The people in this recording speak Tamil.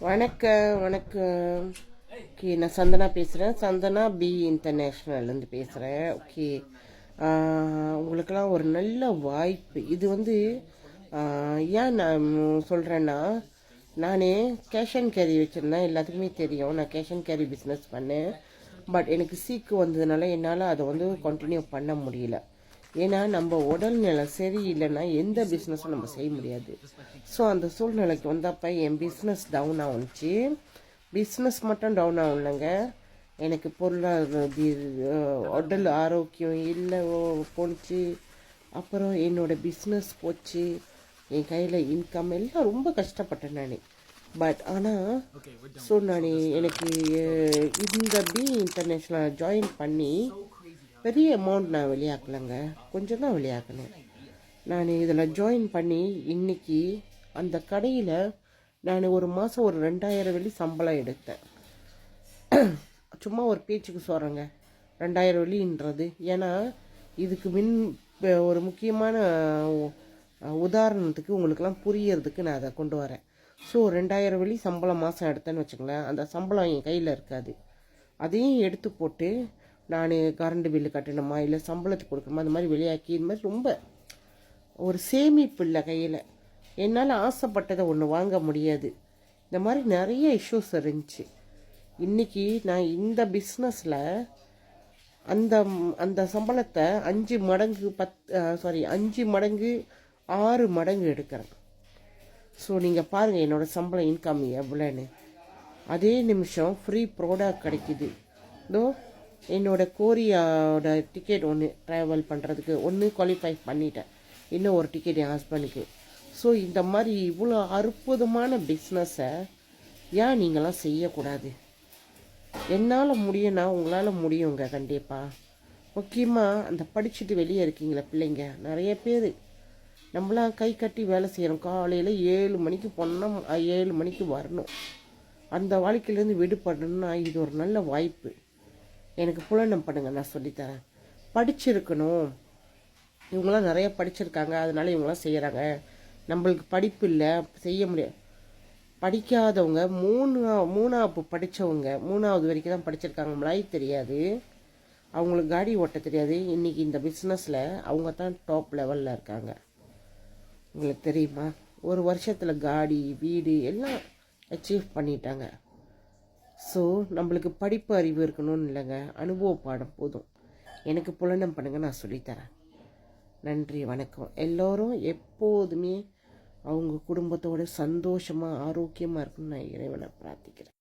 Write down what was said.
வணக்கம் வணக்கம். ஓகே, நான் சந்தனா பேசுகிறேன். சந்தனா பி இன்டர்நேஷ்னல்லேருந்து பேசுகிறேன். ஓகே, உங்களுக்கெல்லாம் ஒரு நல்ல வாய்ப்பு. இது ஏன் நான் சொல்கிறேன்னா, நான் கேஷ் அண்ட் கேரி வச்சுருந்தேன். எல்லாத்துக்குமே தெரியும், நான் கேஷ் அண்ட் கேரி பிஸ்னஸ் பண்ணேன். பட் எனக்கு சீக்கு வந்ததுனால என்னால் அதை கண்டினியூ பண்ண முடியல. ஏன்னா நம்ம உடல்நிலை சரியில்லைன்னா எந்த பிஸ்னஸும் நம்ம செய்ய முடியாது. ஸோ அந்த சூழ்நிலைக்கு வந்தப்போ என் பிஸ்னஸ் டவுன் ஆகுச்சு. பிஸ்னஸ் மட்டும் டவுன் ஆகலைங்க, எனக்கு உடல் ஆரோக்கியம் இல்லை போணுச்சு. அப்புறம் என்னோடய பிஸ்னஸ் போச்சு, என் கையில் இன்கம் எல்லாம் ரொம்ப கஷ்டப்பட்டேன் நான். பட் ஆனால் நான் எனக்கு இந்த பி இன்டர்நேஷ்னல் ஜாயின் பண்ணி பெரிய அமௌண்ட் நான் வெளியாக்கலைங்க, கொஞ்சம் தான் வெளியாக்கினேன். நான் இதில் ஜாயின் பண்ணி இன்றைக்கி அந்த கடையில் நான் ஒரு மாதம் ஒரு 2000 வெள்ளி சம்பளம் எடுத்தேன். சும்மா ஒரு பேச்சுக்கு சொல்கிறேங்க, 2000 வெள்ளின்றது. ஏன்னா இதுக்கு ஒரு முக்கியமான உதாரணத்துக்கு உங்களுக்கெல்லாம் புரியறதுக்கு நான் அதை கொண்டு வரேன். ஸோ 2000 வெள்ளி சம்பளம் மாதம் எடுத்தேன்னு வச்சுக்கோங்களேன். அந்த சம்பளம் என் கையில் இருக்காது. அதையும் எடுத்து போட்டு நான் கரண்ட் பில்லு கட்டணுமா, இல்லை சம்பளத்துக்கு கொடுக்கணுமா, அந்த மாதிரி வெளியாக்கி இந்த மாதிரி ரொம்ப ஒரு சேமிப்பு இல்லை கையில். என்னால் ஆசைப்பட்டதை ஒன்று வாங்க முடியாது. இந்த மாதிரி நிறைய இஷ்யூஸ் இருந்துச்சு. இன்றைக்கி நான் இந்த பிஸ்னஸில் அந்த அந்த சம்பளத்தை 5 மடங்கு 5 மடங்கு 6 மடங்கு எடுக்கிறேன். ஸோ நீங்கள் பாருங்கள் என்னோடய சம்பளம் இன்கம் எவ்வளோன்னு. அதே நிமிஷம் ஃப்ரீ ப்ராடக்ட் கிடைக்கிது. என்னோடய கோரியாவோட டிக்கெட் ஒன்று ட்ராவல் பண்ணுறதுக்கு குவாலிஃபை பண்ணிட்டேன். இன்னும் ஒரு டிக்கெட் என் ஹஸ்பண்டுக்கு. ஸோ இந்த மாதிரி இவ்வளோ அற்புதமான பிஸ்னஸை ஏன் நீங்களாம் செய்யக்கூடாது? என்னால் முடியும்னா உங்களால் முடியுங்க கண்டிப்பாக. முக்கியமாக அந்த படிச்சுட்டு வெளியே இருக்கீங்களா பிள்ளைங்க நிறைய பேர். நம்மளாம் கை கட்டி வேலை செய்கிறோம். காலையில் 7 மணிக்கு போனோம்னா 7 மணிக்கு வரணும். அந்த வாழ்க்கையிலேருந்து விடுபடணும்னா இது ஒரு நல்ல வாய்ப்பு. எனக்கு புலனம் பண்ணுங்க, நான் சொல்லித்தரேன். படிச்சிருக்கணும், இவங்களாம் நிறைய படிச்சிருக்காங்க, அதனால இவங்களாம் செய்கிறாங்க. நம்மளுக்கு படிப்பு இல்லை, செய்ய முடியாது. படிக்காதவங்க மூணாவது படித்தவங்க 3வது வரைக்கும் தான் படிச்சிருக்காங்க, மலாய் தெரியாது, அவங்களுக்கு காடி ஓட்ட தெரியாது. இன்றைக்கி இந்த பிஸ்னஸில் அவங்க தான் டாப் லெவலில் இருக்காங்க. உங்களுக்கு தெரியுமா? ஒரு வருஷத்தில் காடி வீடு எல்லாம் அச்சீவ் பண்ணிட்டாங்க. ஸோ நம்மளுக்கு படிப்பு அறிவு இருக்கணும்னு இல்லைங்க, அனுபவ பாடம் போதும். எனக்கு புலனம் பண்ணுங்க, நான் சொல்லித்தரேன். நன்றி, வணக்கம். எல்லோரும் எப்போதுமே அவங்க குடும்பத்தோடு சந்தோஷமாக ஆரோக்கியமாக இருக்குன்னு நான் இறைவனை பிரார்த்திக்கிறேன்.